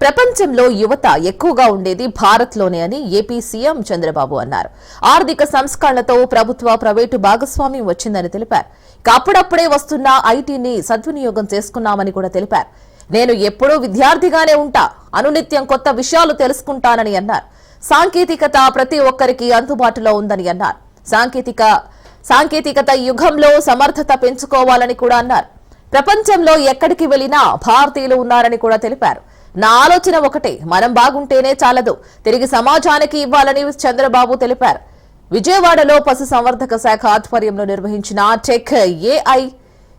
ప్రపంచంలో యువత ఎక్కువగా ఉండేది భారత్లోనే అని ఏపీ సీఎం చంద్రబాబు అన్నారు. ఆర్థిక సంస్కరణలతో ప్రభుత్వ ప్రైవేటు భాగస్వామ్యం వచ్చిందని తెలిపారు. అప్పుడప్పుడే వస్తున్న ఐటీని సద్వినియోగం చేసుకున్నామని కూడా తెలిపారు. నేను ఎప్పుడూ విద్యార్థిగానే ఉంటా, అనునిత్యం కొత్త విషయాలు తెలుసుకుంటానని అన్నారు. సాంకేతికత ప్రతి ఒక్కరికి అందుబాటులో ఉందని అన్నారు. సాంకేతికత యుగంలో సమర్థత పెంచుకోవాలని కూడా అన్నారు. ప్రపంచంలో ఎక్కడికి వెళ్లినా భారతీయులు ఉన్నారని కూడా తెలిపారు. నా ఆలోచన ఒకటే, మనం బాగుంటేనే చాలదు, తిరిగి సమాజానికి ఇవ్వాలని చంద్రబాబు తెలిపారు. విజయవాడలో పశుసంవర్ధక శాఖ ఆధ్వర్యంలో నిర్వహించిన టెక్ ఏఐ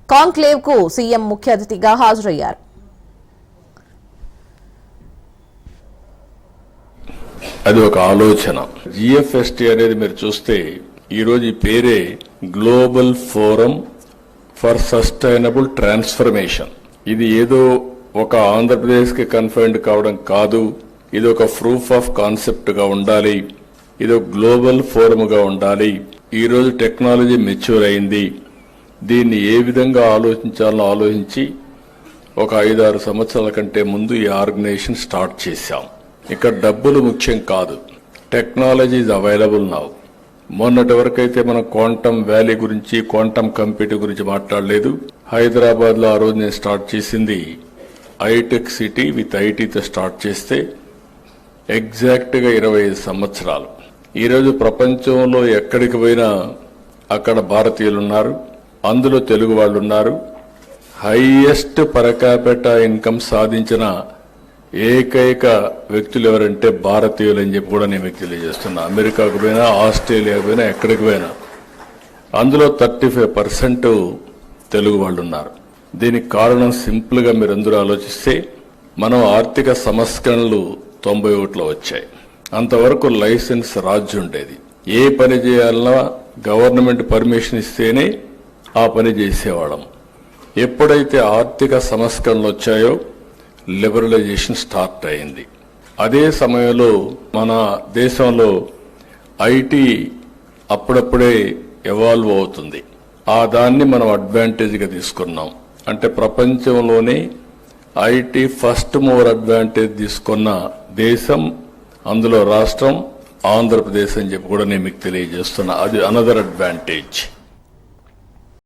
కాంక్లేవ్ కు సీఎం ముఖ్య అతిథిగా హాజరయ్యారు. అది ఒక ఆలోచన. జిఎఫ్ఎస్టి అనేది మీరు చూస్తే ఈరోజు ఈ పేరే global forum for sustainable transformation. ఇది ఏదో ఒక ఆంధ్రప్రదేశ్ కి కన్ఫైన్డ్ కావడం కాదు. ఇది ఒక ప్రూఫ్ ఆఫ్ కాన్సెప్ట్ గా ఉండాలి. ఇది ఒక గ్లోబల్ ఫోరం గా ఉండాలి. ఈ రోజు టెక్నాలజీ మెచ్యూర్ అయింది. దీన్ని ఏ విధంగా ఆలోచించాలో ఆలోచించి ఒక 5-6 సంవత్సరాల కంటే ముందు ఈ ఆర్గనైజేషన్ స్టార్ట్ చేశాం. ఇక్కడ డబ్బులు ముఖ్యం కాదు, టెక్నాలజీ ఈజ్ అవైలబుల్ నౌ. మొన్నటి వరకైతే మనం క్వాంటమ్ వ్యాలీ గురించి, క్వాంటమ్ కంప్యూటింగ్ గురించి మాట్లాడలేదు. హైదరాబాద్ లో ఆ రోజు నేను స్టార్ట్ చేసింది ఐటెక్ సిటీ విత్ ఐటీతో స్టార్ట్ చేస్తే ఎగ్జాక్ట్ గా 25 సంవత్సరాలు. ఈరోజు ప్రపంచంలో ఎక్కడికి పోయినా అక్కడ భారతీయులు ఉన్నారు, అందులో తెలుగు వాళ్ళు ఉన్నారు. హైయెస్ట్ పర్ క్యాపిటా ఇన్కమ్ సాధించిన ఏకైక వ్యక్తులు ఎవరంటే భారతీయులు అని చెప్పి కూడా నేను మీకు తెలియజేస్తున్నా. అమెరికాకు పోయినా, ఆస్ట్రేలియాకు పోయినా, ఎక్కడికి పోయినా అందులో 35% తెలుగు వాళ్ళు ఉన్నారు. దీనికి కారణం సింపుల్ గా మీరందరూ ఆలోచిస్తే, మనం ఆర్థిక సంస్కరణలు 91లో వచ్చాయి. అంతవరకు లైసెన్స్ రాజ్యం ఉండేది. ఏ పని చేయాలన్నా గవర్నమెంట్ పర్మిషన్ ఇస్తేనే ఆ పని చేసేవాళ్ళం. ఎప్పుడైతే ఆర్థిక సంస్కరణలు వచ్చాయో లిబరలైజేషన్ స్టార్ట్ అయింది. అదే సమయంలో మన దేశంలో ఐటీ అప్పుడప్పుడే ఎవాల్వ్ అవుతుంది. ఆ దాన్ని మనం అడ్వాంటేజ్ గా తీసుకున్నాం. అంటే ప్రపంచంలోనే ఐటీ ఫస్ట్ మూవర్ అడ్వాంటేజ్ తీసుకున్న దేశం, అందులో రాష్ట్రం ఆంధ్రప్రదేశ్ అని చెప్పి కూడా నేను మీకు తెలియజేస్తున్నా. అది అనదర్ అడ్వాంటేజ్.